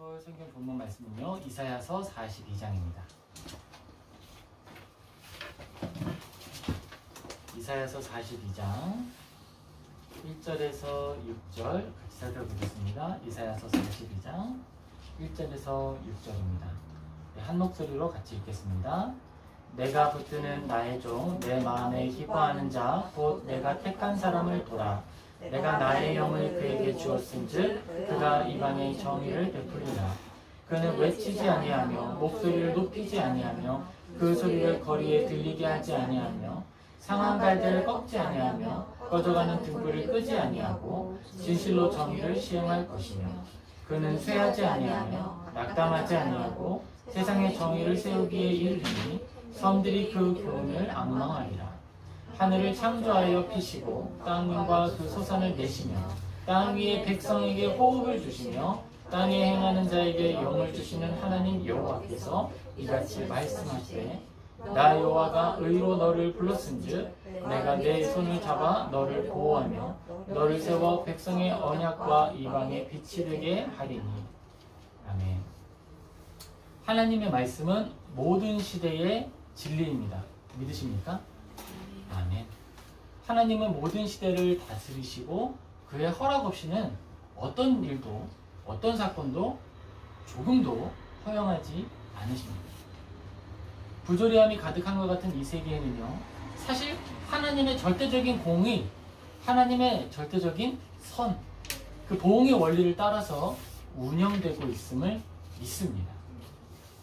볼 성경 본문 말씀은요, 이사야서 42장입니다. 이사야서 42장 1절에서 6절 같이 살펴보겠습니다. 이사야서 42장 1절에서 6절입니다. 한 목소리로 같이 읽겠습니다. 내가 붙드는 나의 종, 내 마음에 기뻐하는 자, 곧 내가 택한 사람을 보라. 내가 나의 영을 그에게 주었은즉 그가 이방의 정의를 베풀리라. 그는 외치지 아니하며 목소리를 높이지 아니하며 그 소리를 거리에 들리게 하지 아니하며 상한 갈대를 꺾지 아니하며 꺼져가는 등불을 끄지 아니하고 진실로 정의를 시행할 것이며 그는 쇠하지 아니하며 낙담하지 아니하고 세상의 정의를 세우기에 이르리니 섬들이 그 교훈을 앙망하리라. 하늘을 창조하여 피시고 땅과 그 소산을 내시며 땅 위에 백성에게 호흡을 주시며 땅에 행하는 자에게 영을 주시는 하나님 여호와께서 이같이 말씀하시되 나 여호와가 의로 너를 불렀은즉 내가 내 손을 잡아 너를 보호하며 너를 세워 백성의 언약과 이방의 빛이 되게 하리니. 아멘. 하나님의 말씀은 모든 시대의 진리입니다. 믿으십니까? 아멘. 하나님은 모든 시대를 다스리시고 그의 허락 없이는 어떤 일도 어떤 사건도 조금도 허용하지 않으십니다. 부조리함이 가득한 것 같은 이 세계에는요, 사실 하나님의 절대적인 공의, 하나님의 절대적인 선, 그 보응의 원리를 따라서 운영되고 있음을 믿습니다.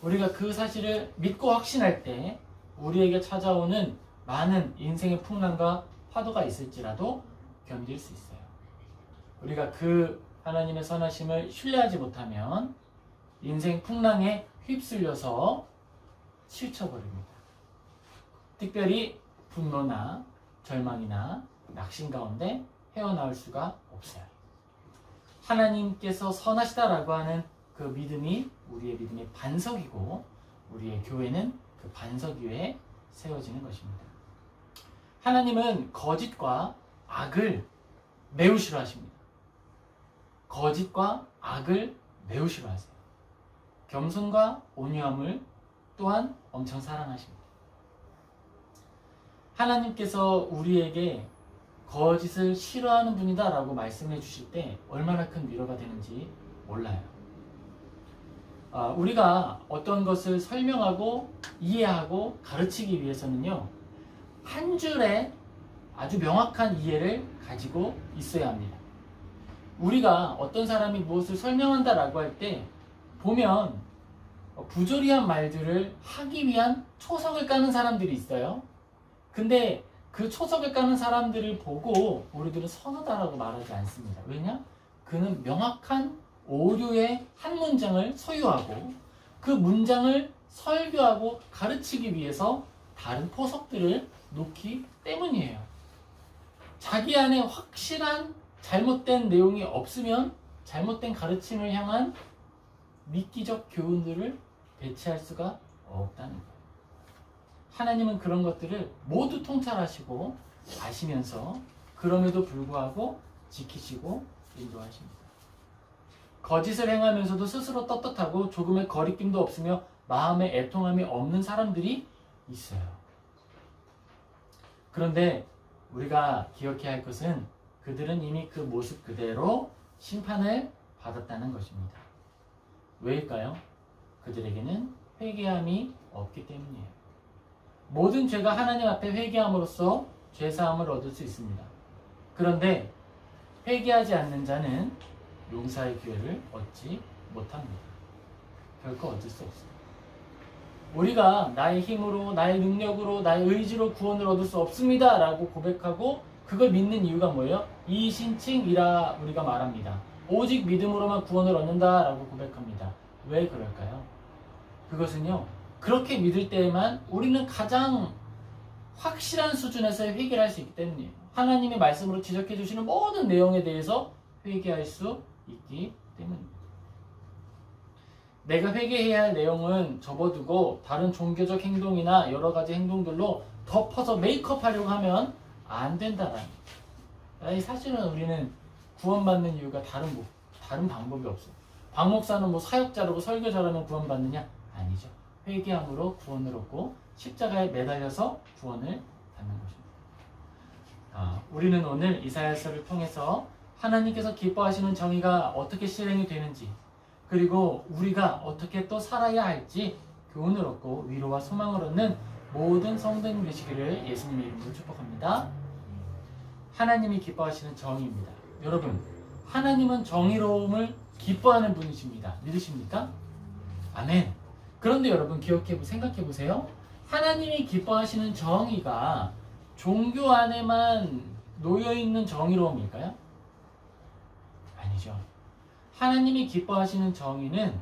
우리가 그 사실을 믿고 확신할 때 우리에게 찾아오는 많은 인생의 풍랑과 파도가 있을지라도 견딜 수 있어요. 우리가 그 하나님의 선하심을 신뢰하지 못하면 인생 풍랑에 휩쓸려서 치우쳐버립니다. 특별히 분노나 절망이나 낙심 가운데 헤어나올 수가 없어요. 하나님께서 선하시다라고 하는 그 믿음이 우리의 믿음의 반석이고 우리의 교회는 그 반석 위에 세워지는 것입니다. 하나님은 거짓과 악을 매우 싫어하십니다. 거짓과 악을 매우 싫어하세요. 겸손과 온유함을 또한 엄청 사랑하십니다. 하나님께서 우리에게 거짓을 싫어하는 분이다 라고 말씀해 주실 때 얼마나 큰 위로가 되는지 몰라요. 우리가 어떤 것을 설명하고 이해하고 가르치기 위해서는요, 한 줄에 아주 명확한 이해를 가지고 있어야 합니다. 우리가 어떤 사람이 무엇을 설명한다라고 할 때 보면 부조리한 말들을 하기 위한 초석을 까는 사람들이 있어요. 근데 그 초석을 까는 사람들을 보고 우리들은 선하다라고 말하지 않습니다. 왜냐? 그는 명확한 오류의 한 문장을 소유하고 그 문장을 설교하고 가르치기 위해서 다른 포석들을 놓기 때문이에요. 자기 안에 확실한 잘못된 내용이 없으면 잘못된 가르침을 향한 미끼적 교훈들을 배치할 수가 없다는 거예요. 하나님은 그런 것들을 모두 통찰하시고 아시면서 그럼에도 불구하고 지키시고 인도하십니다. 거짓을 행하면서도 스스로 떳떳하고 조금의 거리낌도 없으며 마음에 애통함이 없는 사람들이 있어요. 그런데 우리가 기억해야 할 것은 그들은 이미 그 모습 그대로 심판을 받았다는 것입니다. 왜일까요? 그들에게는 회개함이 없기 때문이에요. 모든 죄가 하나님 앞에 회개함으로써 죄사함을 얻을 수 있습니다. 그런데 회개하지 않는 자는 용서의 기회를 얻지 못합니다. 결코 얻을 수 없습니다. 우리가 나의 힘으로, 나의 능력으로, 나의 의지로 구원을 얻을 수 없습니다 라고 고백하고 그걸 믿는 이유가 뭐예요? 이신칭이라 우리가 말합니다. 오직 믿음으로만 구원을 얻는다 라고 고백합니다. 왜 그럴까요? 그것은요, 그렇게 믿을 때에만 우리는 가장 확실한 수준에서 회개할 수 있기 때문이에요. 하나님의 말씀으로 지적해 주시는 모든 내용에 대해서 회개할 수 있기 때문입니다. 내가 회개해야 할 내용은 접어두고 다른 종교적 행동이나 여러 가지 행동들로 덮어서 메이크업하려고 하면 안 된다라는 거예요. 사실은 우리는 구원받는 이유가 다른 방법이 없어요. 박 목사는 뭐 사역 잘하고 설교 잘하면 구원 받느냐? 아니죠. 회개함으로 구원을 얻고 십자가에 매달려서 구원을 받는 것입니다. 우리는 오늘 이사야서를 통해서 하나님께서 기뻐하시는 정의가 어떻게 실행이 되는지, 그리고 우리가 어떻게 또 살아야 할지 교훈을 얻고 위로와 소망을 얻는 모든 성도님 되시기를 예수님의 이름으로 축복합니다. 하나님이 기뻐하시는 정의입니다. 여러분, 하나님은 정의로움을 기뻐하는 분이십니다. 믿으십니까? 아멘. 그런데 여러분 생각해 보세요. 하나님이 기뻐하시는 정의가 종교 안에만 놓여있는 정의로움일까요? 아니죠. 하나님이 기뻐하시는 정의는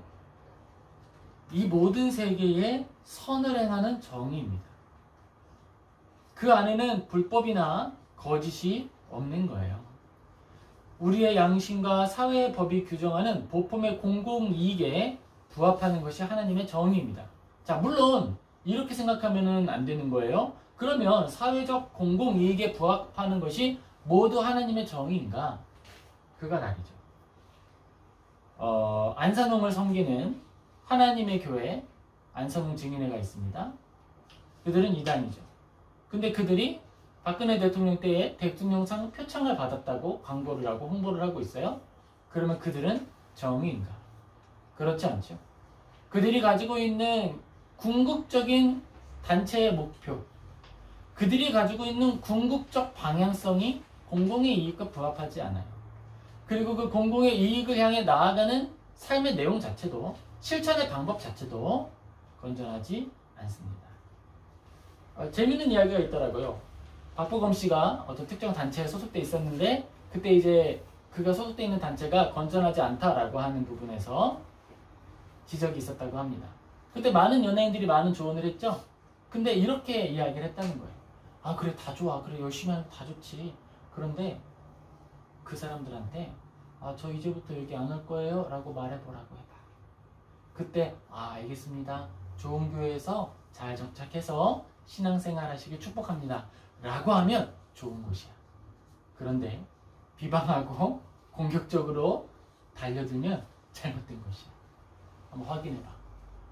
이 모든 세계에 선을 행하는 정의입니다. 그 안에는 불법이나 거짓이 없는 거예요. 우리의 양심과 사회의 법이 규정하는 보품의 공공이익에 부합하는 것이 하나님의 정의입니다. 자, 물론 이렇게 생각하면 안 되는 거예요. 그러면 사회적 공공이익에 부합하는 것이 모두 하나님의 정의인가? 그가 다르죠. 안산홍을 섬기는 하나님의 교회 안산홍 증인회가 있습니다. 그들은 이단이죠. 근데 그들이 박근혜 대통령 때에 대통령상 표창을 받았다고 광고를 하고 홍보를 하고 있어요. 그러면 그들은 정의인가? 그렇지 않죠. 그들이 가지고 있는 궁극적인 단체의 목표, 그들이 가지고 있는 궁극적 방향성이 공공의 이익과 부합하지 않아요. 그리고 그 공공의 이익을 향해 나아가는 삶의 내용 자체도, 실천의 방법 자체도 건전하지 않습니다. 재밌는 이야기가 있더라고요. 박보검 씨가 어떤 특정 단체에 소속돼 있었는데 그때 이제 그가 소속돼 있는 단체가 건전하지 않다라고 하는 부분에서 지적이 있었다고 합니다. 그때 많은 연예인들이 많은 조언을 했죠. 근데 이렇게 이야기를 했다는 거예요. 아, 그래, 다 좋아. 그래, 열심히 하면 다 좋지. 그런데 그 사람들한테 저 이제부터 여기 안 올 거예요 라고 말해보라고 해봐. 그때 알겠습니다. 좋은 교회에서 잘 정착해서 신앙생활 하시길 축복합니다 라고 하면 좋은 곳이야. 그런데 비방하고 공격적으로 달려들면 잘못된 것이야. 한번 확인해봐.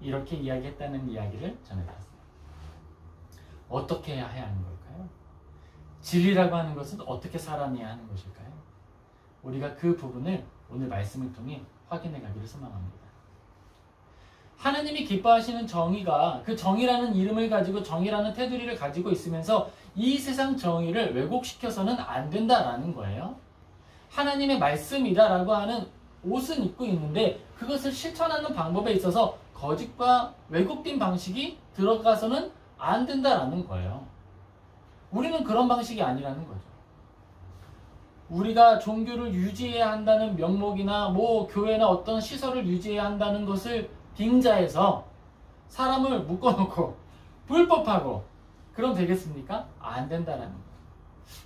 이렇게 이야기했다는 이야기를 전해드렸어요. 어떻게 해야 하는 걸까요? 진리라고 하는 것은 어떻게 살아내야 하는 것일까요? 우리가 그 부분을 오늘 말씀을 통해 확인해 가기를 소망합니다. 하나님이 기뻐하시는 정의가 그 정의라는 이름을 가지고 정의라는 테두리를 가지고 있으면서 이 세상 정의를 왜곡시켜서는 안 된다라는 거예요. 하나님의 말씀이다라고 하는 옷은 입고 있는데 그것을 실천하는 방법에 있어서 거짓과 왜곡된 방식이 들어가서는 안 된다라는 거예요. 우리는 그런 방식이 아니라는 거죠. 우리가 종교를 유지해야 한다는 명목이나 교회나 어떤 시설을 유지해야 한다는 것을 빙자해서 사람을 묶어놓고 불법하고 그럼 되겠습니까? 안 된다라는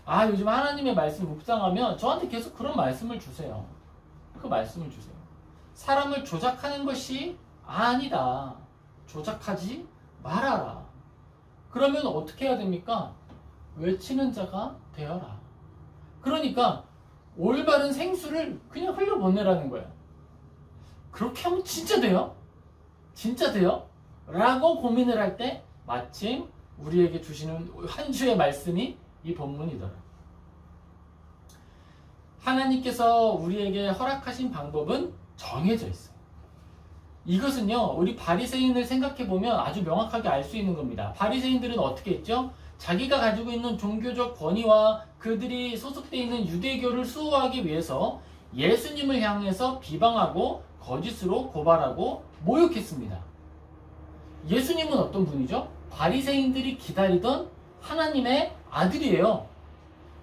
거예요. 요즘 하나님의 말씀 묵상하면 저한테 계속 그런 말씀을 주세요. 그 말씀을 주세요. 사람을 조작하는 것이 아니다. 조작하지 말아라. 그러면 어떻게 해야 됩니까? 외치는 자가 되어라. 그러니까 올바른 생수를 그냥 흘려보내라는 거예요. 그렇게 하면 진짜 돼요? 진짜 돼요? 라고 고민을 할 때 마침 우리에게 주시는 한 주의 말씀이 이 본문이더라. 하나님께서 우리에게 허락하신 방법은 정해져 있어요. 이것은요, 우리 바리새인을 생각해보면 아주 명확하게 알 수 있는 겁니다. 바리새인들은 어떻게 했죠? 자기가 가지고 있는 종교적 권위와 그들이 소속되어 있는 유대교를 수호하기 위해서 예수님을 향해서 비방하고 거짓으로 고발하고 모욕했습니다. 예수님은 어떤 분이죠? 바리새인들이 기다리던 하나님의 아들이에요.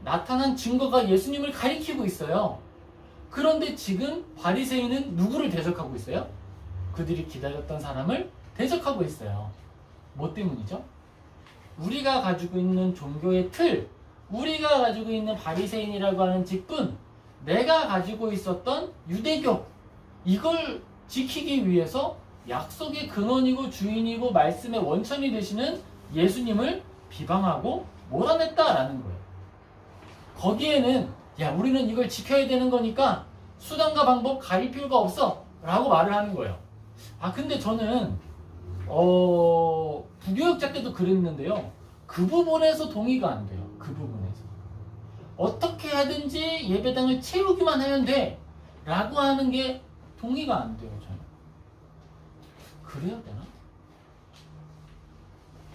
나타난 증거가 예수님을 가리키고 있어요. 그런데 지금 바리새인은 누구를 대적하고 있어요? 그들이 기다렸던 사람을 대적하고 있어요. 뭐 때문이죠? 우리가 가지고 있는 종교의 틀, 우리가 가지고 있는 바리새인이라고 하는 직분, 내가 가지고 있었던 유대교, 이걸 지키기 위해서 약속의 근원이고 주인이고 말씀의 원천이 되시는 예수님을 비방하고 몰아냈다라는 거예요. 거기에는 우리는 이걸 지켜야 되는 거니까 수단과 방법 가릴 필요가 없어. 라고 말을 하는 거예요. 근데 저는 부교육자 때도 그랬는데요. 그 부분에서 동의가 안 돼요. 그 부분에서. 어떻게 하든지 예배당을 채우기만 하면 돼 라고 하는 게 동의가 안 돼요. 저는. 그래야 되나?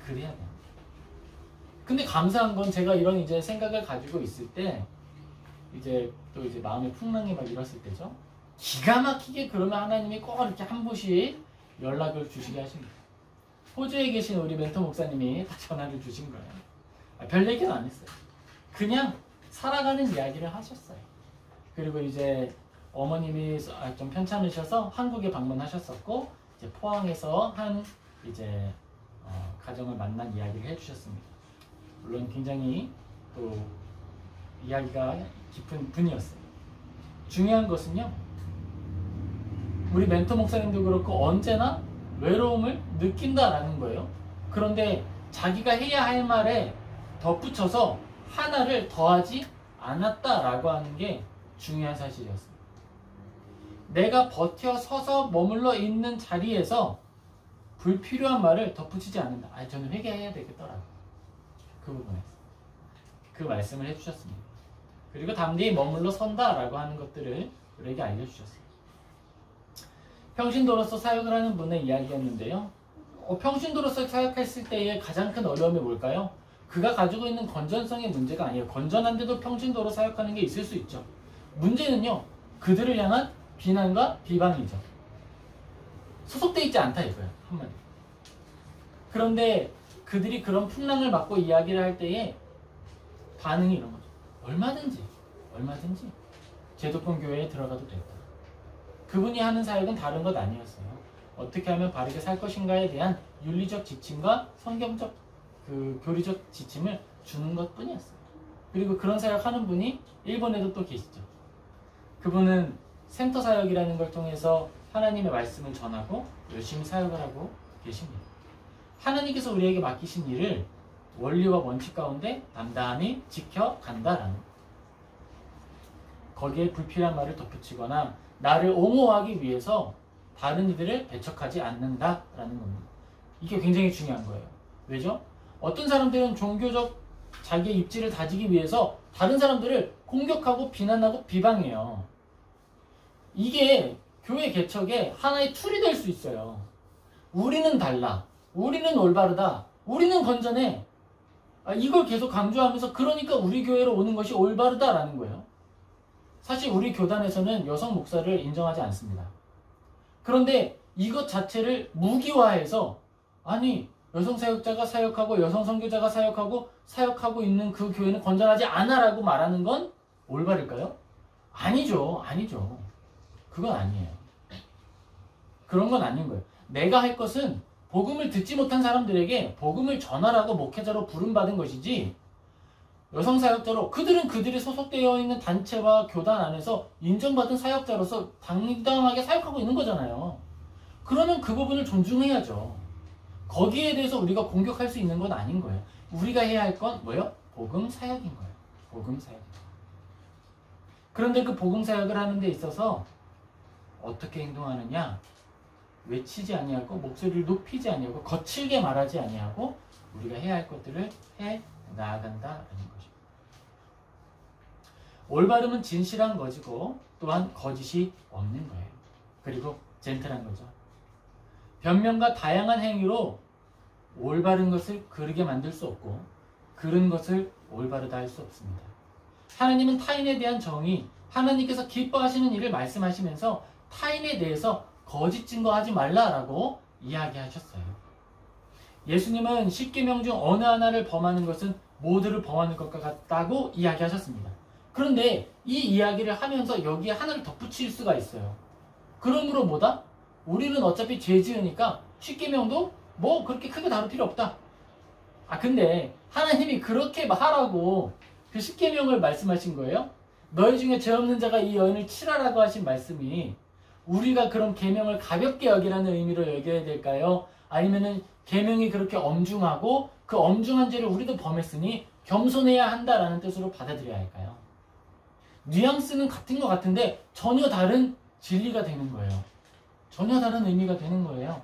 그래야 되나? 근데 감사한 건 제가 이런 이제 생각을 가지고 있을 때 이제 또 이제 마음의 풍랑이 막 일었을 때죠. 기가 막히게 그러면 하나님이 꼭 이렇게 한 분씩 연락을 주시게 하십니다. 호주에 계신 우리 멘토 목사님이 다 전화를 주신 거예요. 별 얘기는 안 했어요. 그냥 살아가는 이야기를 하셨어요. 그리고 이제 어머님이 좀 편찮으셔서 한국에 방문하셨었고 이제 포항에서 한 이제 가정을 만난 이야기를 해주셨습니다. 물론 굉장히 또 이야기가 깊은 분이었어요. 중요한 것은요, 우리 멘토 목사님도 그렇고 언제나 외로움을 느낀다라는 거예요. 그런데 자기가 해야 할 말에 덧붙여서 하나를 더하지 않았다라고 하는 게 중요한 사실이었습니다. 내가 버텨 서서 머물러 있는 자리에서 불필요한 말을 덧붙이지 않는다. 저는 회개해야 되겠더라고요. 그 부분에서. 그 말씀을 해주셨습니다. 그리고 담대히 머물러 선다라고 하는 것들을 우리에게 알려주셨어요. 평신도로서 사역을 하는 분의 이야기였는데요. 평신도로서 사역했을 때의 가장 큰 어려움이 뭘까요? 그가 가지고 있는 건전성의 문제가 아니에요. 건전한데도 평신도로 사역하는 게 있을 수 있죠. 문제는요, 그들을 향한 비난과 비방이죠. 소속돼 있지 않다 이거예요. 한마디. 그런데 그들이 그런 풍랑을 맞고 이야기를 할 때에 반응이 이런 거죠. 얼마든지 제도권 교회에 들어가도 됐다. 그분이 하는 사역은 다른 것 아니었어요. 어떻게 하면 바르게 살 것인가에 대한 윤리적 지침과 성경적 교리적 지침을 주는 것 뿐이었어요. 그리고 그런 사역하는 분이 일본에도 또 계시죠. 그분은 센터 사역이라는 걸 통해서 하나님의 말씀을 전하고 열심히 사역을 하고 계십니다. 하나님께서 우리에게 맡기신 일을 원리와 원칙 가운데 담담히 지켜간다라는 것. 거기에 불필요한 말을 덧붙이거나 나를 옹호하기 위해서 다른 이들을 배척하지 않는다라는 겁니다. 이게 굉장히 중요한 거예요. 왜죠? 어떤 사람들은 종교적 자기의 입지를 다지기 위해서 다른 사람들을 공격하고 비난하고 비방해요. 이게 교회 개척의 하나의 툴이 될 수 있어요. 우리는 달라. 우리는 올바르다. 우리는 건전해. 이걸 계속 강조하면서 그러니까 우리 교회로 오는 것이 올바르다라는 거예요. 사실 우리 교단에서는 여성 목사를 인정하지 않습니다. 그런데 이것 자체를 무기화해서 아니 여성 사역자가 사역하고 여성 선교자가 사역하고 있는 그 교회는 건전하지 않아라고 말하는 건 올바를까요? 아니죠. 그건 아니에요. 그런 건 아닌 거예요. 내가 할 것은 복음을 듣지 못한 사람들에게 복음을 전하라고 목회자로 부름받은 것이지, 여성 사역자로 그들은 그들이 소속되어 있는 단체와 교단 안에서 인정받은 사역자로서 당당하게 사역하고 있는 거잖아요. 그러면 그 부분을 존중해야죠. 거기에 대해서 우리가 공격할 수 있는 건 아닌 거예요. 우리가 해야 할 건 뭐예요? 복음 사역인 거예요. 복음 사역. 그런데 그 복음 사역을 하는 데 있어서 어떻게 행동하느냐? 외치지 아니하고 목소리를 높이지 아니하고 거칠게 말하지 아니하고 우리가 해야 할 것들을 해 나아간다라는 것입니다. 올바름은 진실한 것이고 또한 거짓이 없는 거예요. 그리고 젠틀한 거죠. 변명과 다양한 행위로 올바른 것을 그르게 만들 수 없고 그른 것을 올바르다 할 수 없습니다. 하나님은 타인에 대한 정의, 하나님께서 기뻐하시는 일을 말씀하시면서 타인에 대해서 거짓 증거하지 말라라고 이야기하셨어요. 예수님은 10계명 중 어느 하나를 범하는 것은 모두를 범하는 것과 같다고 이야기하셨습니다. 그런데 이 이야기를 하면서 여기에 하나를 덧붙일 수가 있어요. 그러므로 뭐다? 우리는 어차피 죄 지으니까 10계명도 뭐 그렇게 크게 다룰 필요 없다. 근데 하나님이 그렇게 하라고 그 10계명을 말씀하신 거예요? 너희 중에 죄 없는 자가 이 여인을 치라라고 하신 말씀이 우리가 그런 계명을 가볍게 여기라는 의미로 여겨야 될까요? 아니면은 계명이 그렇게 엄중하고 그 엄중한 죄를 우리도 범했으니 겸손해야 한다라는 뜻으로 받아들여야 할까요? 뉘앙스는 같은 것 같은데 전혀 다른 진리가 되는 거예요. 전혀 다른 의미가 되는 거예요.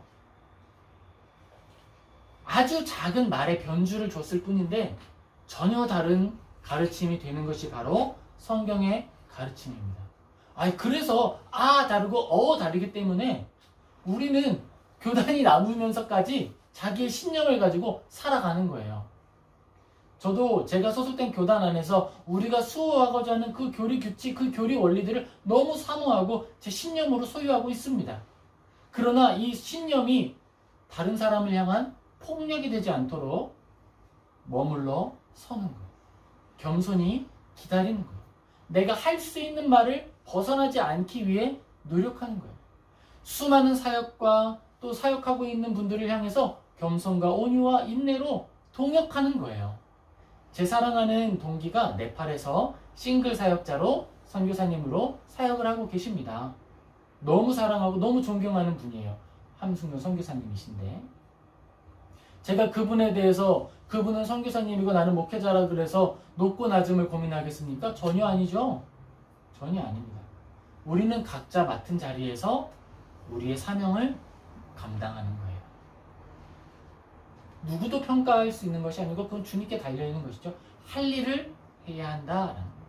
아주 작은 말의 변주를 줬을 뿐인데 전혀 다른 가르침이 되는 것이 바로 성경의 가르침입니다. 그래서 다르고 다르기 때문에 우리는 교단이 나누면서까지 자기의 신념을 가지고 살아가는 거예요. 저도 제가 소속된 교단 안에서 우리가 수호하고자 하는 그 교리 규칙, 그 교리 원리들을 너무 사모하고 제 신념으로 소유하고 있습니다. 그러나 이 신념이 다른 사람을 향한 폭력이 되지 않도록 머물러 서는 거예요. 겸손히 기다리는 거예요. 내가 할 수 있는 말을 벗어나지 않기 위해 노력하는 거예요. 수많은 사역과 또 사역하고 있는 분들을 향해서 겸손과 온유와 인내로 동역하는 거예요. 제 사랑하는 동기가 네팔에서 싱글 사역자로 선교사님으로 사역을 하고 계십니다. 너무 사랑하고 너무 존경하는 분이에요. 함승용 선교사님이신데 제가 그분에 대해서 그분은 선교사님이고 나는 목회자라 그래서 높고 낮음을 고민하겠습니까? 전혀 아니죠. 전혀 아닙니다. 우리는 각자 맡은 자리에서 우리의 사명을 감당하는 거예요. 누구도 평가할 수 있는 것이 아니고 그건 주님께 달려있는 것이죠. 할 일을 해야 한다라는 거예요.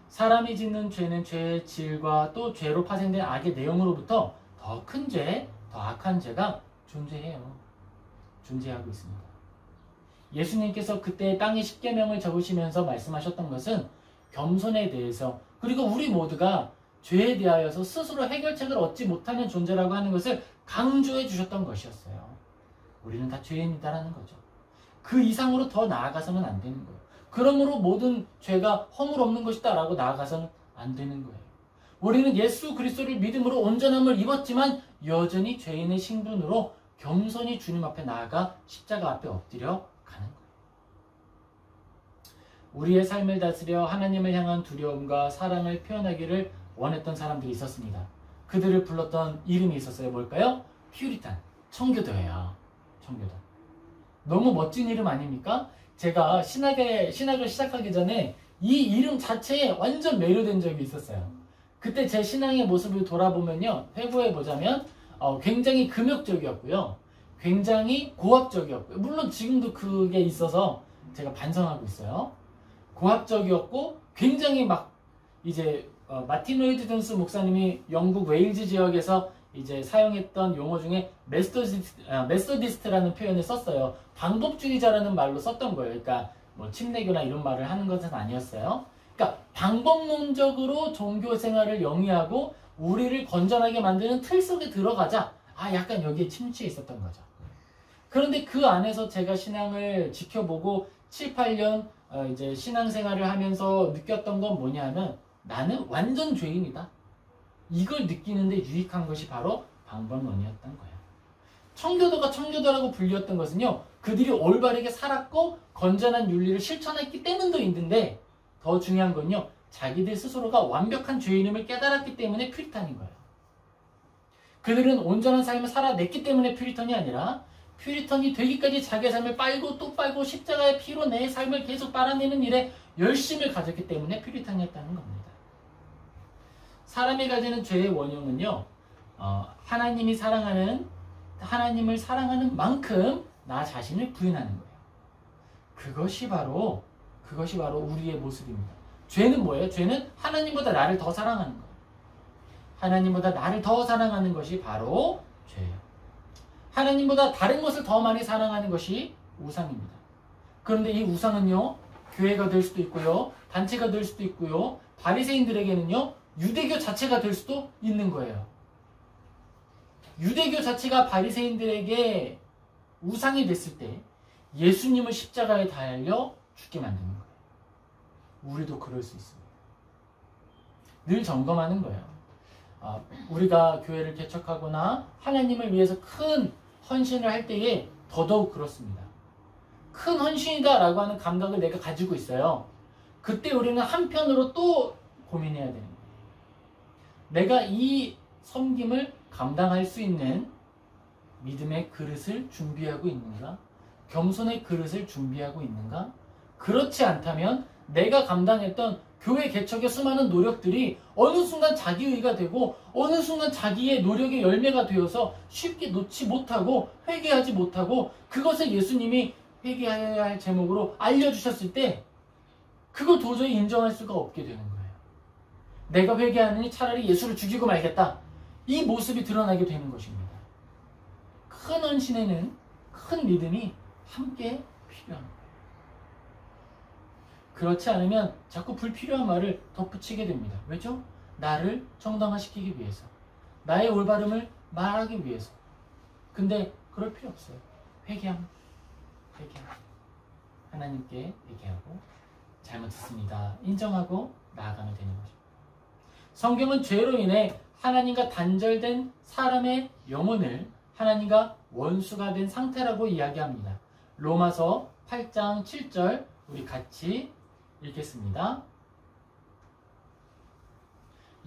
사람이 짓는 죄는 죄의 질과 또 죄로 파생된 악의 내용으로부터 더 큰 죄, 더 악한 죄가 존재하고 있습니다. 예수님께서 그때 땅의 십계명을 적으시면서 말씀하셨던 것은 겸손에 대해서 그리고 우리 모두가 죄에 대하여서 스스로 해결책을 얻지 못하는 존재라고 하는 것을 강조해 주셨던 것이었어요. 우리는 다 죄인이다라는 거죠. 그 이상으로 더 나아가서는 안 되는 거예요. 그러므로 모든 죄가 허물 없는 것이다 라고 나아가서는 안 되는 거예요. 우리는 예수 그리스도를 믿음으로 온전함을 입었지만 여전히 죄인의 신분으로 겸손히 주님 앞에 나아가 십자가 앞에 엎드려 가는 거예요. 우리의 삶을 다스려 하나님을 향한 두려움과 사랑을 표현하기를 원했던 사람들이 있었습니다. 그들을 불렀던 이름이 있었어요. 뭘까요? 퓨리탄, 청교도예요. 청교도. 너무 멋진 이름 아닙니까? 제가 신학을 시작하기 전에 이 이름 자체에 완전 매료된 적이 있었어요. 그때 제 신앙의 모습을 돌아보면요, 회고해보자면 굉장히 금욕적이었고요, 굉장히 고압적이었고요. 물론 지금도 그게 있어서 제가 반성하고 있어요. 고압적이었고 굉장히 막 이제 마틴 로이드 존스 목사님이 영국 웨일즈 지역에서 이제 사용했던 용어 중에 메소디스트라는 표현을 썼어요. 방법주의자라는 말로 썼던 거예요. 그러니까 뭐 침례교나 이런 말을 하는 것은 아니었어요. 그러니까 방법론적으로 종교 생활을 영위하고 우리를 건전하게 만드는 틀 속에 들어가자. 약간 여기에 침투해 있었던 거죠. 그런데 그 안에서 제가 신앙을 지켜보고 7, 8년 이제 신앙생활을 하면서 느꼈던 건 뭐냐면 나는 완전 죄인이다. 이걸 느끼는데 유익한 것이 바로 방법론이었던 거예요. 청교도가 청교도라고 불렸던 것은요, 그들이 올바르게 살았고 건전한 윤리를 실천했기 때문도 있는데 더 중요한 건요, 자기들 스스로가 완벽한 죄인임을 깨달았기 때문에 퓨리탄인 거예요. 그들은 온전한 삶을 살아냈기 때문에 퓨리탄이 아니라 퓨리탄이 되기까지 자기의 삶을 빨고 또 빨고 십자가의 피로 내 삶을 계속 빨아내는 일에 열심을 가졌기 때문에 퓨리탄이었다는 겁니다. 사람이 가지는 죄의 원흉은요, 하나님을 사랑하는 만큼 나 자신을 부인하는 거예요. 그것이 바로 우리의 모습입니다. 죄는 뭐예요? 죄는 하나님보다 나를 더 사랑하는 거예요. 하나님보다 나를 더 사랑하는 것이 바로 죄예요. 하나님보다 다른 것을 더 많이 사랑하는 것이 우상입니다. 그런데 이 우상은요, 교회가 될 수도 있고요, 단체가 될 수도 있고요, 바리새인들에게는요, 유대교 자체가 될 수도 있는 거예요. 유대교 자체가 바리새인들에게 우상이 됐을 때 예수님을 십자가에 달려 죽게 만드는 거예요. 우리도 그럴 수 있습니다. 늘 점검하는 거예요. 우리가 교회를 개척하거나 하나님을 위해서 큰 헌신을 할 때에 더더욱 그렇습니다. 큰 헌신이다 라고 하는 감각을 내가 가지고 있어요. 그때 우리는 한편으로 또 고민해야 되는 거예요. 내가 이 섬김을 감당할 수 있는 믿음의 그릇을 준비하고 있는가? 겸손의 그릇을 준비하고 있는가? 그렇지 않다면 내가 감당했던 교회 개척의 수많은 노력들이 어느 순간 자기의가 되고 어느 순간 자기의 노력의 열매가 되어서 쉽게 놓지 못하고 회개하지 못하고 그것을 예수님이 회개해야 할 제목으로 알려주셨을 때 그걸 도저히 인정할 수가 없게 되는 거예요. 내가 회개하느니 차라리 예수를 죽이고 말겠다. 이 모습이 드러나게 되는 것입니다. 큰 헌신에는 큰 믿음이 함께 필요한 거예요. 그렇지 않으면 자꾸 불필요한 말을 덧붙이게 됩니다. 왜죠? 나를 정당화시키기 위해서. 나의 올바름을 말하기 위해서. 근데 그럴 필요 없어요. 회개함. 하나님께 회개하고 잘못했습니다. 인정하고 나아가면 되는 것입니다. 성경은 죄로 인해 하나님과 단절된 사람의 영혼을 하나님과 원수가 된 상태라고 이야기합니다. 로마서 8장 7절 우리 같이 읽겠습니다.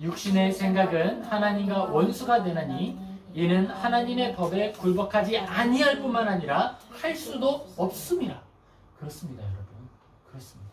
육신의 생각은 하나님과 원수가 되나니 이는 하나님의 법에 굴복하지 아니할 뿐만 아니라 할 수도 없습니다. 그렇습니다, 여러분. 그렇습니다.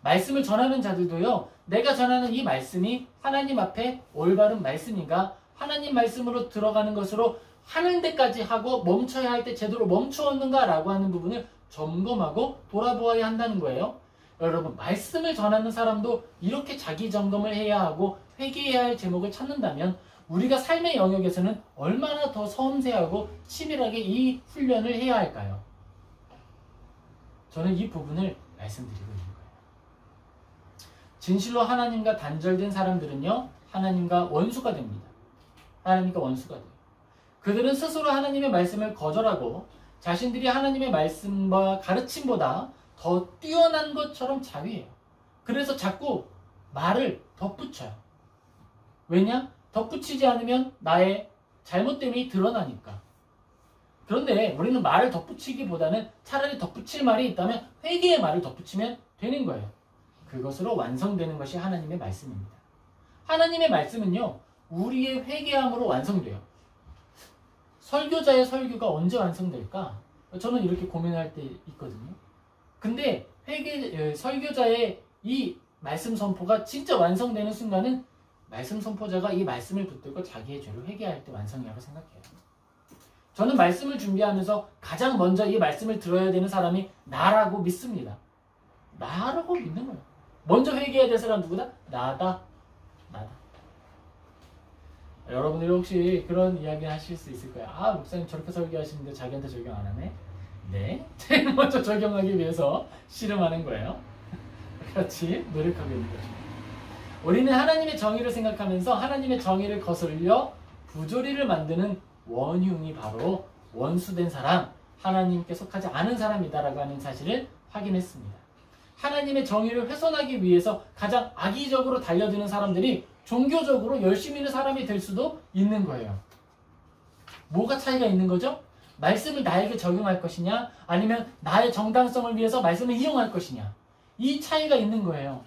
말씀을 전하는 자들도요, 내가 전하는 이 말씀이 하나님 앞에 올바른 말씀인가, 하나님 말씀으로 들어가는 것으로 하는 데까지 하고 멈춰야 할 때 제대로 멈추었는가 라고 하는 부분을 점검하고 돌아보아야 한다는 거예요. 여러분, 말씀을 전하는 사람도 이렇게 자기 점검을 해야 하고 회개해야 할 제목을 찾는다면 우리가 삶의 영역에서는 얼마나 더 섬세하고 치밀하게 이 훈련을 해야 할까요? 저는 이 부분을 말씀드리고 있는 거예요. 진실로 하나님과 단절된 사람들은요, 하나님과 원수가 됩니다. 하나님과 원수가 돼요. 그들은 스스로 하나님의 말씀을 거절하고 자신들이 하나님의 말씀과 가르침보다 더 뛰어난 것처럼 자위해요. 그래서 자꾸 말을 덧붙여요. 왜냐? 덧붙이지 않으면 나의 잘못됨이 드러나니까. 그런데 우리는 말을 덧붙이기보다는 차라리 덧붙일 말이 있다면 회개의 말을 덧붙이면 되는 거예요. 그것으로 완성되는 것이 하나님의 말씀입니다. 하나님의 말씀은요, 우리의 회개함으로 완성돼요. 설교자의 설교가 언제 완성될까? 저는 이렇게 고민할 때 있거든요. 근데 설교자의 이 말씀 선포가 진짜 완성되는 순간은 말씀 선포자가 이 말씀을 붙들고 자기의 죄를 회개할 때 완성이라고 생각해요. 저는 말씀을 준비하면서 가장 먼저 이 말씀을 들어야 되는 사람이 나라고 믿습니다. 나라고 믿는 거예요. 먼저 회개해야 될 사람 누구다? 나다. 여러분들이 혹시 그런 이야기 하실 수 있을 거예요. 아, 목사님 저렇게 설교하시는데 자기한테 적용 안 하네? 네. 제일 먼저 적용하기 위해서 씨름하는 거예요. 같이 노력하고 있는 거죠. 우리는 하나님의 정의를 생각하면서 하나님의 정의를 거슬려 부조리를 만드는 원흉이 바로 원수된 사람, 하나님께 속하지 않은 사람이다라고 하는 사실을 확인했습니다. 하나님의 정의를 훼손하기 위해서 가장 악의적으로 달려드는 사람들이 종교적으로 열심히 있는 사람이 될 수도 있는 거예요. 뭐가 차이가 있는 거죠? 말씀을 나에게 적용할 것이냐, 아니면 나의 정당성을 위해서 말씀을 이용할 것이냐, 이 차이가 있는 거예요.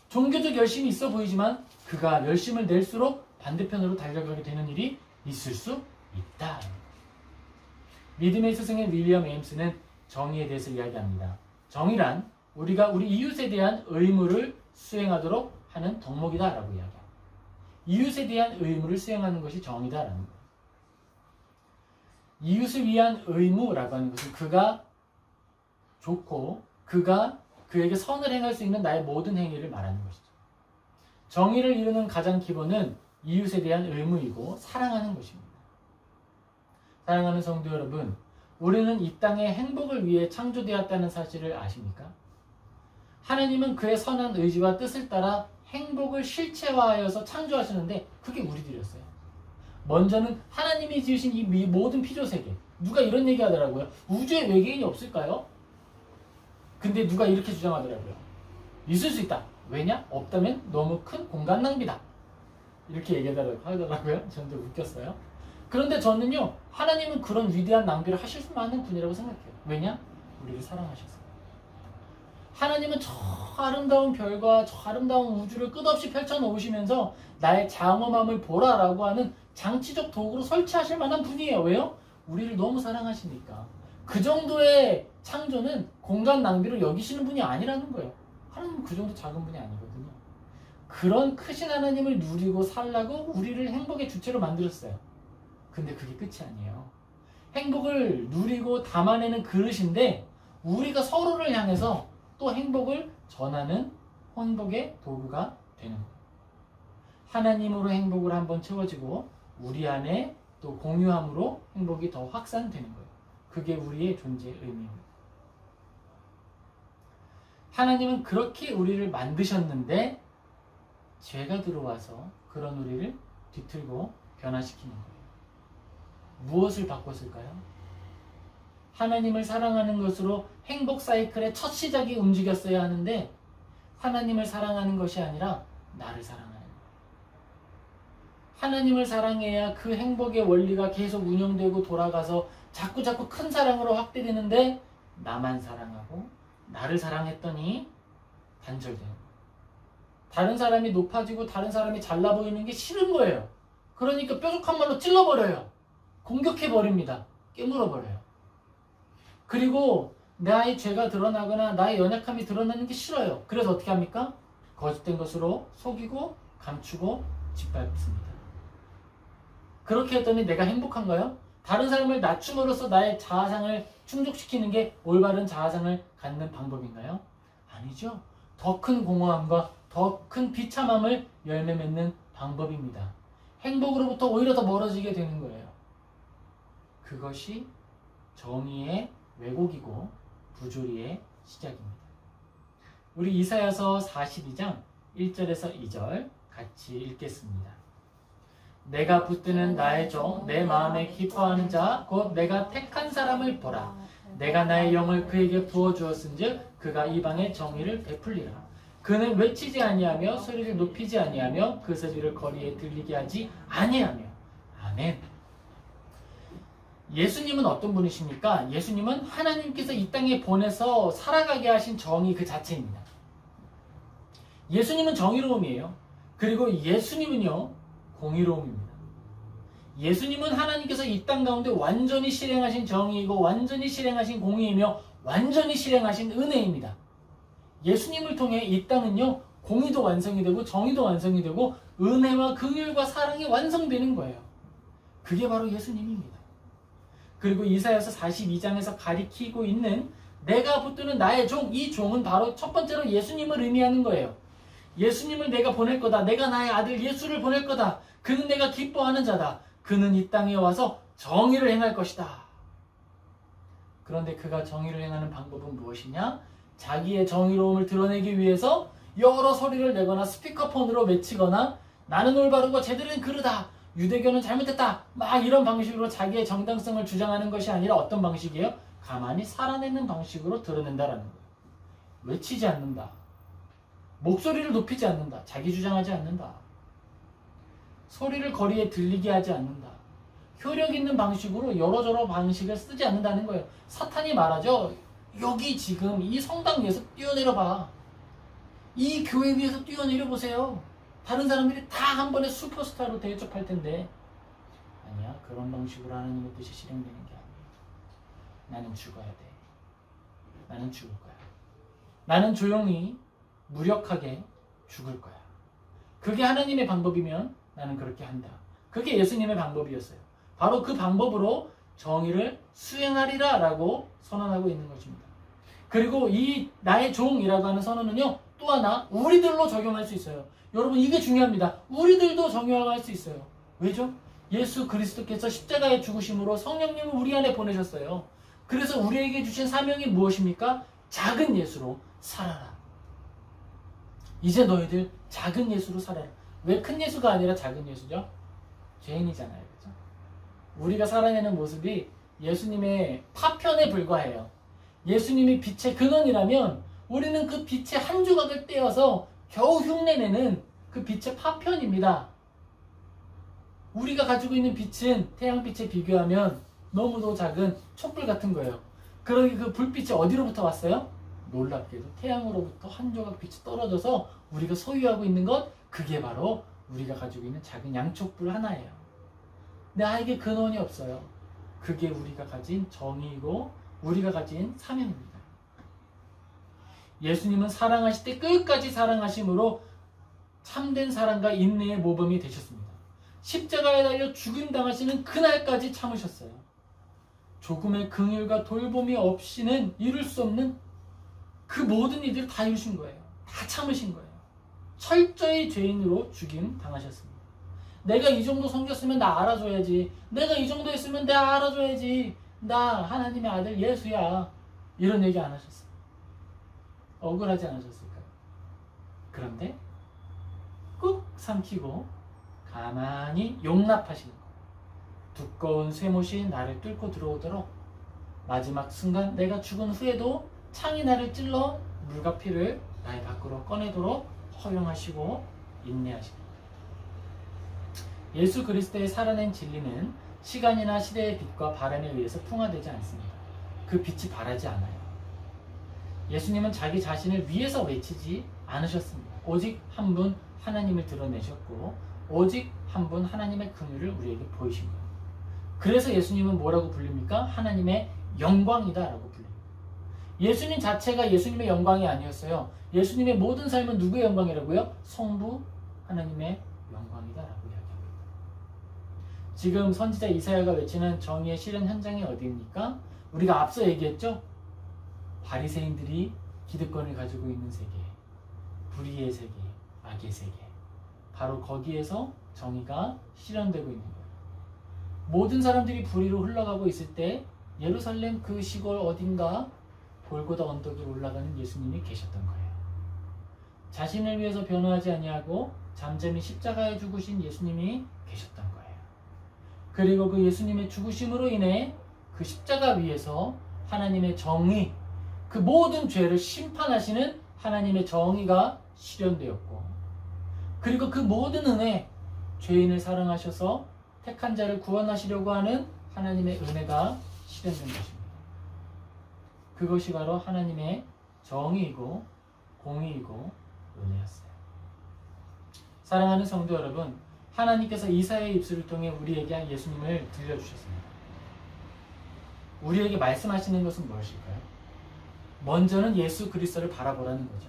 종교적 열심이 있어 보이지만 그가 열심을 낼수록 반대편으로 달려가게 되는 일이 있을 수 있다. 믿음의 스승인 윌리엄 에임스는 정의에 대해서 이야기합니다. 정의란 우리가 우리 이웃에 대한 의무를 수행하도록 하는 덕목이다 라고 이야기합니다. 이웃에 대한 의무를 수행하는 것이 정의다라는 거예요. 이웃을 위한 의무라고 하는 것은 그가 좋고 그가 그에게 선을 행할 수 있는 나의 모든 행위를 말하는 것이죠. 정의를 이루는 가장 기본은 이웃에 대한 의무이고 사랑하는 것입니다. 사랑하는 성도 여러분, 우리는 이 땅의 행복을 위해 창조되었다는 사실을 아십니까? 하나님은 그의 선한 의지와 뜻을 따라 행복을 실체화하여서 창조하시는데 그게 우리들이었어요. 먼저는 하나님이 지으신 이 모든 피조세계, 누가 이런 얘기 하더라고요. 우주에 외계인이 없을까요? 근데 누가 이렇게 주장하더라고요. 있을 수 있다. 왜냐? 없다면 너무 큰 공간 낭비다. 이렇게 얘기하더라고요. 저는 좀 웃겼어요. 그런데 저는요, 하나님은 그런 위대한 낭비를 하실 수 많은 분이라고 생각해요. 왜냐? 우리를 사랑하셔서. 하나님은 저 아름다운 별과 저 아름다운 우주를 끝없이 펼쳐놓으시면서 나의 장엄함을 보라라고 하는 장치적 도구로 설치하실 만한 분이에요. 왜요? 우리를 너무 사랑하시니까. 그 정도의 창조는 공간 낭비로 여기시는 분이 아니라는 거예요. 하나님은 그 정도 작은 분이 아니거든요. 그런 크신 하나님을 누리고 살라고 우리를 행복의 주체로 만들었어요. 근데 그게 끝이 아니에요. 행복을 누리고 담아내는 그릇인데 우리가 서로를 향해서 또 행복을 전하는 행복의 도구가 되는 거예요. 하나님으로 행복을 한번 채워지고 우리 안에 또 공유함으로 행복이 더 확산되는 거예요. 그게 우리의 존재의 의미입니다. 하나님은 그렇게 우리를 만드셨는데 죄가 들어와서 그런 우리를 뒤틀고 변화시키는 거예요. 무엇을 바꿨을까요? 하나님을 사랑하는 것으로 행복 사이클의 첫 시작이 움직였어야 하는데 하나님을 사랑하는 것이 아니라 나를 사랑하는 거예요. 하나님을 사랑해야 그 행복의 원리가 계속 운영되고 돌아가서 자꾸 큰 사랑으로 확대되는데 나만 사랑하고 나를 사랑했더니 단절되는 거예요. 다른 사람이 높아지고 다른 사람이 잘나 보이는 게 싫은 거예요. 그러니까 뾰족한 말로 찔러버려요. 공격해버립니다. 깨물어버려요. 그리고 나의 죄가 드러나거나 나의 연약함이 드러나는 게 싫어요. 그래서 어떻게 합니까? 거짓된 것으로 속이고 감추고 짓밟습니다. 그렇게 했더니 내가 행복한가요? 다른 사람을 낮춤으로써 나의 자아상을 충족시키는 게 올바른 자아상을 갖는 방법인가요? 아니죠. 더 큰 공허함과 더 큰 비참함을 열매 맺는 방법입니다. 행복으로부터 오히려 더 멀어지게 되는 거예요. 그것이 정의의 왜곡이고 부조리의 시작입니다. 우리 이사야서 42장 1절에서 2절 같이 읽겠습니다. 내가 붙드는 나의 종, 내 마음에 기뻐하는 자, 곧 내가 택한 사람을 보라. 내가 나의 영을 그에게 부어주었은즉 그가 이방의 정의를 베풀리라. 그는 외치지 아니하며 소리를 높이지 아니하며 그 소리를 거리에 들리게 하지 아니하며. 아멘. 예수님은 어떤 분이십니까? 예수님은 하나님께서 이 땅에 보내서 살아가게 하신 정의 그 자체입니다. 예수님은 정의로움이에요. 그리고 예수님은요, 공의로움입니다. 예수님은 하나님께서 이 땅 가운데 완전히 실행하신 정의이고 완전히 실행하신 공의이며 완전히 실행하신 은혜입니다. 예수님을 통해 이 땅은요, 공의도 완성이 되고 정의도 완성이 되고 은혜와 긍휼과 사랑이 완성되는 거예요. 그게 바로 예수님입니다. 그리고 이사야서 42장에서 가리키고 있는 내가 붙드는 나의 종, 이 종은 바로 첫 번째로 예수님을 의미하는 거예요. 예수님을 내가 보낼 거다. 내가 나의 아들 예수를 보낼 거다. 그는 내가 기뻐하는 자다. 그는 이 땅에 와서 정의를 행할 것이다. 그런데 그가 정의를 행하는 방법은 무엇이냐? 자기의 정의로움을 드러내기 위해서 여러 소리를 내거나 스피커폰으로 외치거나 나는 올바르고 제들은 그르다. 유대교는 잘못했다. 막 이런 방식으로 자기의 정당성을 주장하는 것이 아니라 어떤 방식이에요? 가만히 살아내는 방식으로 드러낸다라는 거예요. 외치지 않는다. 목소리를 높이지 않는다. 자기 주장하지 않는다. 소리를 거리에 들리게 하지 않는다. 효력 있는 방식으로 여러저러 방식을 쓰지 않는다는 거예요. 사탄이 말하죠. 여기 지금 이 성당 위에서 뛰어내려봐. 이 교회 위에서 뛰어내려 보세요. 다른 사람들이 다 한 번에 슈퍼스타로 대접할 텐데. 아니야. 그런 방식으로 하나님의 뜻이 실행되는 게 아니에요. 나는 죽어야 돼. 나는 죽을 거야. 나는 조용히 무력하게 죽을 거야. 그게 하나님의 방법이면 나는 그렇게 한다. 그게 예수님의 방법이었어요. 바로 그 방법으로 정의를 수행하리라 라고 선언하고 있는 것입니다. 그리고 이 나의 종이라고 하는 선언은요, 또 하나 우리들로 적용할 수 있어요. 여러분, 이게 중요합니다. 우리들도 적용할 수 있어요. 왜죠? 예수 그리스도께서 십자가의 죽으심으로 성령님을 우리 안에 보내셨어요. 그래서 우리에게 주신 사명이 무엇입니까? 작은 예수로 살아라. 이제 너희들 작은 예수로 살아라. 왜 큰 예수가 아니라 작은 예수죠? 죄인이잖아요. 그죠? 우리가 살아내는 모습이 예수님의 파편에 불과해요. 예수님이 빛의 근원이라면 우리는 그 빛의 한 조각을 떼어서 겨우 흉내내는 그 빛의 파편입니다. 우리가 가지고 있는 빛은 태양빛에 비교하면 너무도 작은 촛불 같은 거예요. 그러니 그 불빛이 어디로부터 왔어요? 놀랍게도 태양으로부터 한 조각 빛이 떨어져서 우리가 소유하고 있는 것, 그게 바로 우리가 가지고 있는 작은 양촛불 하나예요. 나에게 근원이 없어요. 그게 우리가 가진 정의이고 우리가 가진 사명입니다. 예수님은 사랑하실 때 끝까지 사랑하심으로 참된 사랑과 인내의 모범이 되셨습니다. 십자가에 달려 죽임 당하시는 그날까지 참으셨어요. 조금의 긍휼과 돌봄이 없이는 이룰 수 없는 그 모든 일들을 다 이루신 거예요. 다 참으신 거예요. 철저히 죄인으로 죽임 당하셨습니다. 내가 이 정도 섬겼으면 나 알아줘야지. 내가 이 정도 했으면 내가 알아줘야지. 나 하나님의 아들 예수야. 이런 얘기 안 하셨어요. 억울하지 않으셨을까요? 그런데 꾹 삼키고 가만히 용납하시는 거예요. 두꺼운 쇠못이 나를 뚫고 들어오도록 마지막 순간 내가 죽은 후에도 창이 나를 찔러 물과 피를 나의 밖으로 꺼내도록 허용하시고 인내하십니다. 예수 그리스도의 살아낸 진리는 시간이나 시대의 빛과 바람에 의해서 풍화되지 않습니다. 그 빛이 바라지 않아요. 예수님은 자기 자신을 위해서 외치지 않으셨습니다. 오직 한 분 하나님을 드러내셨고 오직 한 분 하나님의 긍휼을 우리에게 보이신 거예요. 그래서 예수님은 뭐라고 불립니까? 하나님의 영광이다 라고 불립니다. 예수님 자체가 예수님의 영광이 아니었어요. 예수님의 모든 삶은 누구의 영광이라고요? 성부 하나님의 영광이다 라고 이야기합니다. 지금 선지자 이사야가 외치는 정의의 실현 현장이 어디입니까? 우리가 앞서 얘기했죠? 바리새인들이 기득권을 가지고 있는 세계, 불의의 세계, 악의 세계, 바로 거기에서 정의가 실현되고 있는 거예요. 모든 사람들이 불의로 흘러가고 있을 때 예루살렘 그 시골 어딘가 골고다 언덕에 올라가는 예수님이 계셨던 거예요. 자신을 위해서 변호하지 아니하고 잠잠히 십자가에 죽으신 예수님이 계셨던 거예요. 그리고 그 예수님의 죽으심으로 인해 그 십자가 위에서 하나님의 정의, 그 모든 죄를 심판하시는 하나님의 정의가 실현되었고, 그리고 그 모든 은혜, 죄인을 사랑하셔서 택한 자를 구원하시려고 하는 하나님의 은혜가 실현된 것입니다. 그것이 바로 하나님의 정의이고 공의이고 은혜였어요. 사랑하는 성도 여러분, 하나님께서 이사야의 입술을 통해 우리에게 예수님을 들려주셨습니다. 우리에게 말씀하시는 것은 무엇일까요? 먼저는 예수 그리스도를 바라보라는 거죠.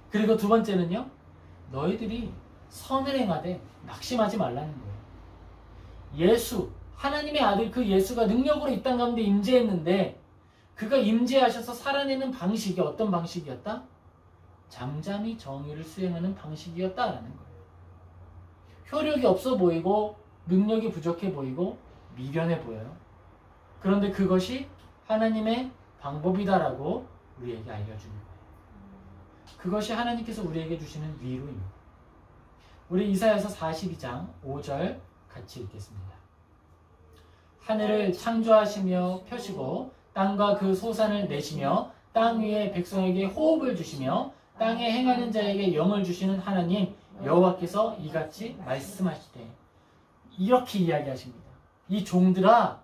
그리고 두 번째는요, 너희들이 선을 행하되 낙심하지 말라는 거예요. 예수, 하나님의 아들 그 예수가 능력으로 이 땅 가운데 임재했는데 그가 임재하셔서 살아내는 방식이 어떤 방식이었다? 잠잠히 정의를 수행하는 방식이었다라는 거예요. 효력이 없어 보이고 능력이 부족해 보이고 미련해 보여요. 그런데 그것이 하나님의 방법이다라고 우리에게 알려주는 거예요. 그것이 하나님께서 우리에게 주시는 위로입니다. 우리 이사야서 42장 5절 같이 읽겠습니다. 하늘을 창조하시며 펴시고 땅과 그 소산을 내시며 땅 위에 백성에게 호흡을 주시며 땅에 행하는 자에게 영을 주시는 하나님 여호와께서 이같이 말씀하시되, 이렇게 이야기하십니다. 이 종들아,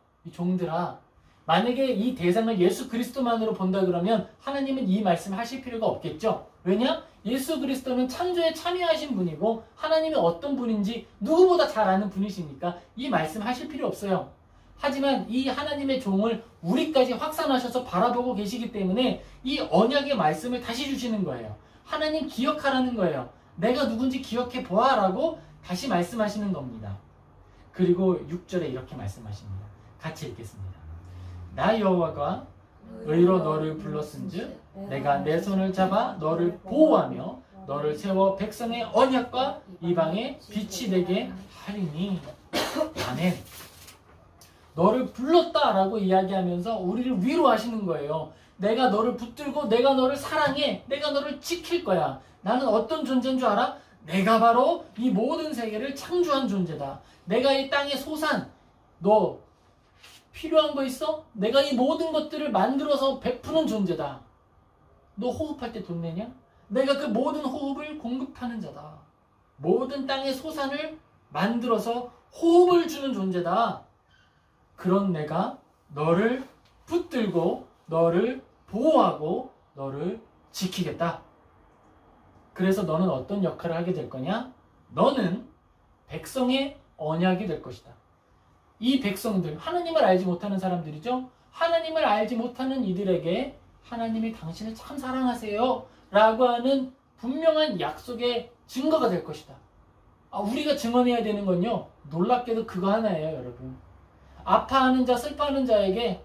만약에 이 대상을 예수 그리스도만으로 본다 그러면 하나님은 이 말씀 하실 필요가 없겠죠. 왜냐? 예수 그리스도는 창조에 참여하신 분이고 하나님이 어떤 분인지 누구보다 잘 아는 분이시니까 이 말씀 하실 필요 없어요. 하지만 이 하나님의 종을 우리까지 확산하셔서 바라보고 계시기 때문에 이 언약의 말씀을 다시 주시는 거예요. 하나님 기억하라는 거예요. 내가 누군지 기억해 보아라고 다시 말씀하시는 겁니다. 그리고 6절에 이렇게 말씀하십니다. 같이 읽겠습니다. 나 여호와가 의로 너를 불렀은즉 내가 내 손을 잡아 너를 보호하며 너를 세워 백성의 언약과 이방의 빛이 되게 하리니. 아멘. 너를 불렀다라고 이야기하면서 우리를 위로하시는 거예요. 내가 너를 붙들고 내가 너를 사랑해. 내가 너를 지킬 거야. 나는 어떤 존재인 줄 알아? 내가 바로 이 모든 세계를 창조한 존재다. 내가 이 땅의 소산, 너 필요한 거 있어? 내가 이 모든 것들을 만들어서 베푸는 존재다. 너 호흡할 때 돈 내냐? 내가 그 모든 호흡을 공급하는 자다. 모든 땅의 소산을 만들어서 호흡을 주는 존재다. 그런 내가 너를 붙들고 너를 보호하고 너를 지키겠다. 그래서 너는 어떤 역할을 하게 될 거냐? 너는 백성의 언약이 될 것이다. 이 백성들, 하나님을 알지 못하는 사람들이죠. 하나님을 알지 못하는 이들에게 하나님이 당신을 참 사랑하세요. 라고 하는 분명한 약속의 증거가 될 것이다. 우리가 증언해야 되는 건요, 놀랍게도 그거 하나예요, 여러분. 아파하는 자, 슬퍼하는 자에게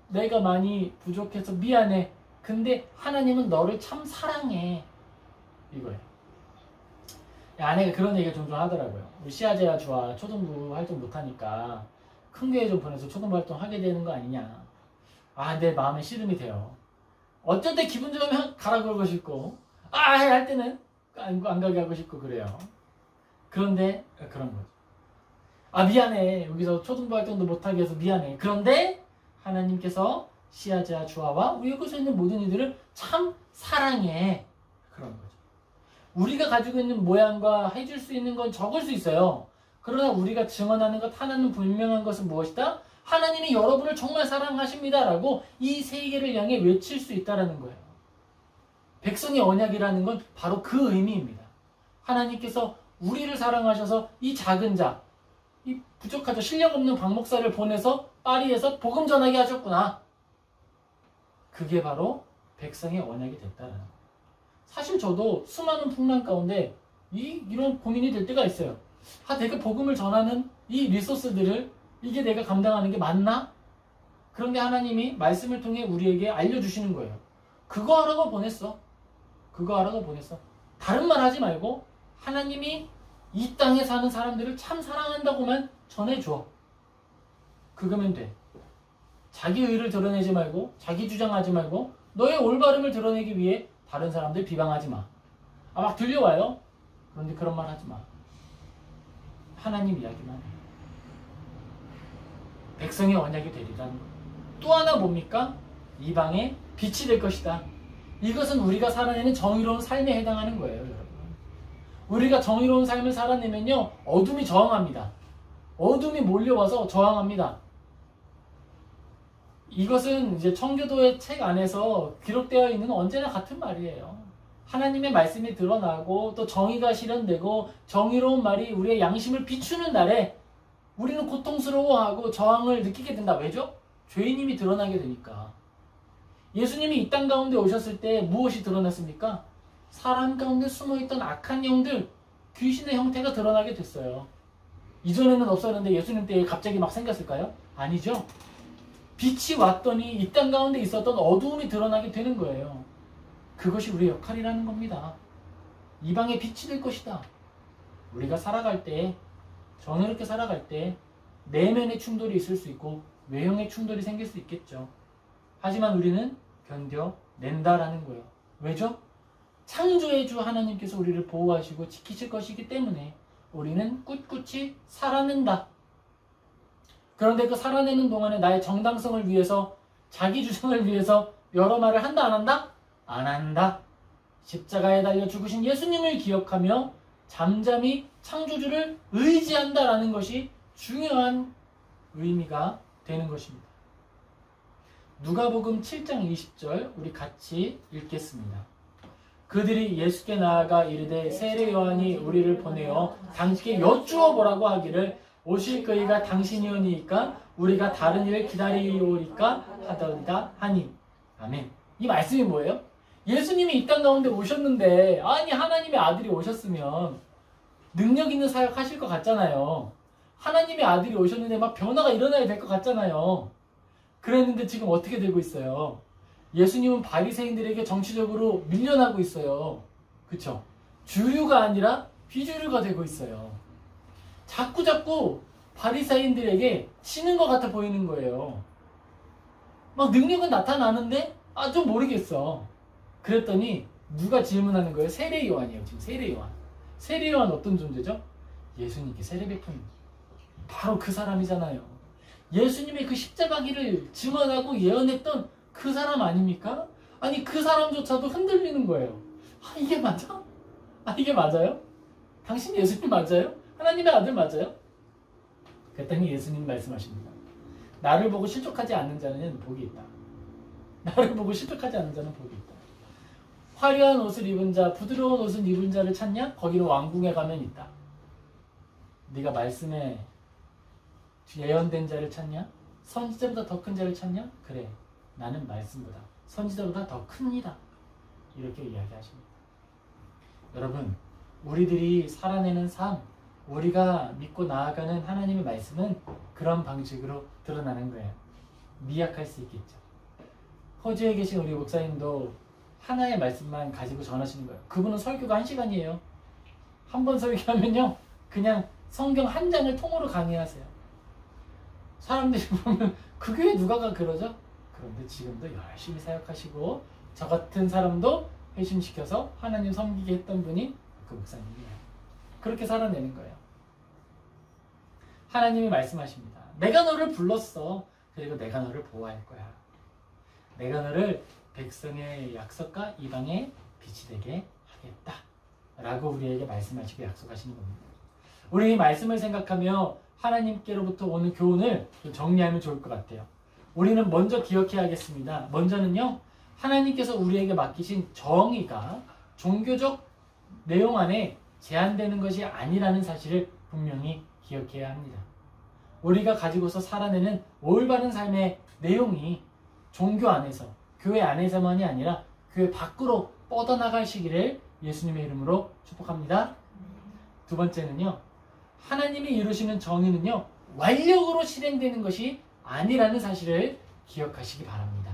내가 많이 부족해서 미안해. 근데 하나님은 너를 참 사랑해. 이거예요. 아내가 그런 얘기를 종종 하더라고요. 우리 씨아제야 주아 초등부 활동 못하니까 큰 교회 좀 보내서 초등부 활동 하게 되는 거 아니냐. 내 마음에 씨름이 돼요. 어쩔 때 기분 좋으면 가라 그러고 싶고, 할 때는 안 가게 하고 싶고 그래요. 그런데 그런 거죠. 미안해. 여기서 초등부 활동도 못하게 해서 미안해. 그런데 하나님께서 씨아제야 주아와 우리 여기서 있는 모든 이들을 참 사랑해. 그런 거죠. 우리가 가지고 있는 모양과 해줄 수 있는 건 적을 수 있어요. 그러나 우리가 증언하는 것 하나는 분명한 것은 무엇이다? 하나님이 여러분을 정말 사랑하십니다 라고 이 세계를 향해 외칠 수 있다는 거예요. 백성의 언약이라는 건 바로 그 의미입니다. 하나님께서 우리를 사랑하셔서 이 작은 자, 이 부족하죠. 실력 없는 박 목사를 보내서 파리에서 복음 전하게 하셨구나. 그게 바로 백성의 언약이 됐다는 거예요. 사실 저도 수많은 풍랑 가운데 이런 고민이 될 때가 있어요. 내가 복음을 전하는 이 리소스들을 이게 내가 감당하는 게 맞나? 그런데 하나님이 말씀을 통해 우리에게 알려주시는 거예요. 그거 하라고 보냈어. 그거 하라고 보냈어. 다른 말 하지 말고 하나님이 이 땅에 사는 사람들을 참 사랑한다고만 전해줘. 그거면 돼. 자기 의를 드러내지 말고, 자기 주장하지 말고, 너의 올바름을 드러내기 위해 다른 사람들 비방하지 마. 막 들려와요. 그런데 그런 말 하지 마. 하나님 이야기만 해. 백성의 언약이 되리라는 것. 또 하나 뭡니까? 이방의 빛이 될 것이다. 이것은 우리가 살아내는 정의로운 삶에 해당하는 거예요, 여러분. 우리가 정의로운 삶을 살아내면요, 어둠이 저항합니다. 어둠이 몰려와서 저항합니다. 이것은 이제 청교도의 책 안에서 기록되어 있는 언제나 같은 말이에요. 하나님의 말씀이 드러나고 또 정의가 실현되고 정의로운 말이 우리의 양심을 비추는 날에 우리는 고통스러워하고 저항을 느끼게 된다. 왜죠? 죄인임이 드러나게 되니까. 예수님이 이 땅 가운데 오셨을 때 무엇이 드러났습니까? 사람 가운데 숨어있던 악한 영들, 귀신의 형태가 드러나게 됐어요. 이전에는 없었는데 예수님 때에 갑자기 막 생겼을까요? 아니죠. 빛이 왔더니 이 땅 가운데 있었던 어두움이 드러나게 되는 거예요. 그것이 우리의 역할이라는 겁니다. 이방의 빛이 될 것이다. 우리가 살아갈 때, 정의롭게 살아갈 때 내면의 충돌이 있을 수 있고 외형의 충돌이 생길 수 있겠죠. 하지만 우리는 견뎌낸다라는 거예요. 왜죠? 창조의 주 하나님께서 우리를 보호하시고 지키실 것이기 때문에 우리는 꿋꿋이 살아낸다. 그런데 그 살아내는 동안에 나의 정당성을 위해서, 자기 주장을 위해서 여러 말을 한다 안 한다? 안 한다. 십자가에 달려 죽으신 예수님을 기억하며 잠잠히 창조주를 의지한다라는 것이 중요한 의미가 되는 것입니다. 누가복음 7장 20절 우리 같이 읽겠습니다. 그들이 예수께 나아가 이르되 세례 요한이 우리를 보내어 당신께 여쭈어 보라고 하기를 오실 그이가 당신이오니이까 우리가 다른 일을 기다리오리까 하더이다 하니. 아멘. 이 말씀이 뭐예요? 예수님이 이 땅 가운데 오셨는데, 아니 하나님의 아들이 오셨으면 능력 있는 사역 하실 것 같잖아요. 하나님의 아들이 오셨는데 막 변화가 일어나야 될 것 같잖아요. 그랬는데 지금 어떻게 되고 있어요? 예수님은 바리새인들에게 정치적으로 밀려나고 있어요. 그쵸? 주류가 아니라 비주류가 되고 있어요. 자꾸 바리새인들에게 치는 것 같아 보이는 거예요. 막 능력은 나타나는데 좀 모르겠어. 그랬더니 누가 질문하는 거예요? 세례 요한이에요. 지금 세례 요한. 세례 요한 어떤 존재죠? 예수님께 세례 베푼 바로 그 사람이잖아요. 예수님의 그 십자가기를 증언하고 예언했던 그 사람 아닙니까? 아니 그 사람조차도 흔들리는 거예요. 이게 맞아? 이게 맞아요? 당신 예수님 맞아요? 하나님의 아들 맞아요? 그랬더니 예수님 말씀하십니다. 나를 보고 실족하지 않는 자는 복이 있다. 나를 보고 실족하지 않는 자는 복이 있다. 화려한 옷을 입은 자, 부드러운 옷을 입은 자를 찾냐? 거기는 왕궁에 가면 있다. 네가 말씀에 예언된 자를 찾냐? 선지자보다 더 큰 자를 찾냐? 그래, 나는 말씀보다 선지자보다 더 큽니다. 이렇게 이야기하십니다. 여러분, 우리들이 살아내는 삶, 우리가 믿고 나아가는 하나님의 말씀은 그런 방식으로 드러나는 거예요. 미약할 수 있겠죠. 호주에 계신 우리 목사님도 하나의 말씀만 가지고 전하시는 거예요. 그분은 설교가 1시간이에요. 한 번 설교하면요, 그냥 성경 한 장을 통으로 강의하세요. 사람들이 보면 그 교회 누가 그러죠? 그런데 지금도 열심히 사역하시고 저 같은 사람도 회심시켜서 하나님 섬기게 했던 분이 그 목사님이에요. 그렇게 살아내는 거예요. 하나님이 말씀하십니다. 내가 너를 불렀어. 그리고 내가 너를 보호할 거야. 내가 너를 백성의 약속과 이방의 빛이 되게 하겠다. 라고 우리에게 말씀하시고 약속하시는 겁니다. 우리 이 말씀을 생각하며 하나님께로부터 오는 교훈을 좀 정리하면 좋을 것 같아요. 우리는 먼저 기억해야겠습니다. 먼저는요, 하나님께서 우리에게 맡기신 정의가 종교적 내용 안에 제한되는 것이 아니라는 사실을 분명히 기억해야 합니다. 우리가 가지고서 살아내는 올바른 삶의 내용이 종교 안에서, 교회 안에서만이 아니라 교회 밖으로 뻗어나가시기를 예수님의 이름으로 축복합니다. 두 번째는요, 하나님이 이루시는 정의는요, 완력으로 실행되는 것이 아니라는 사실을 기억하시기 바랍니다.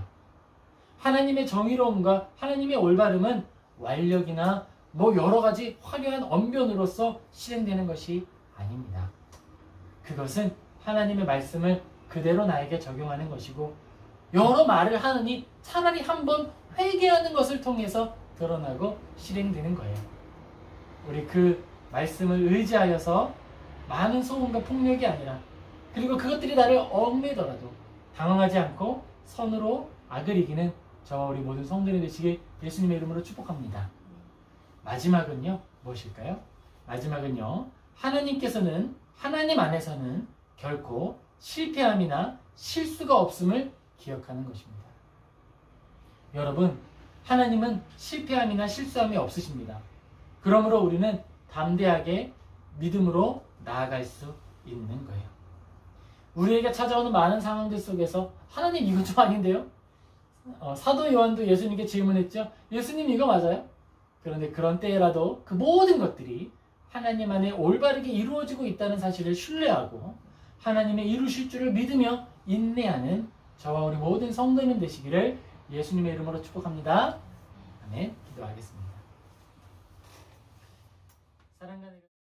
하나님의 정의로움과 하나님의 올바름은 완력이나 여러 가지 화려한 언변으로서 실행되는 것이 아닙니다. 그것은 하나님의 말씀을 그대로 나에게 적용하는 것이고, 여러 말을 하느니 차라리 한번 회개하는 것을 통해서 드러나고 실행되는 거예요. 우리 그 말씀을 의지하여서 많은 소음과 폭력이 아니라, 그리고 그것들이 나를 얽매더라도 당황하지 않고 선으로 악을 이기는 저와 우리 모든 성도들이 되시길 예수님의 이름으로 축복합니다. 마지막은요, 무엇일까요? 마지막은요, 하나님께서는, 하나님 안에서는 결코 실패함이나 실수가 없음을 기억하는 것입니다. 여러분, 하나님은 실패함이나 실수함이 없으십니다. 그러므로 우리는 담대하게 믿음으로 나아갈 수 있는 거예요. 우리에게 찾아오는 많은 상황들 속에서 하나님 이거 좀 아닌데요? 사도 요한도 예수님께 질문했죠. 예수님 이거 맞아요? 그런데 그런 때라도 그 모든 것들이 하나님 안에 올바르게 이루어지고 있다는 사실을 신뢰하고 하나님의 이루실 줄을 믿으며 인내하는 저와 우리 모든 성도님 되시기를 예수님의 이름으로 축복합니다. 아멘. 기도하겠습니다. 사랑하는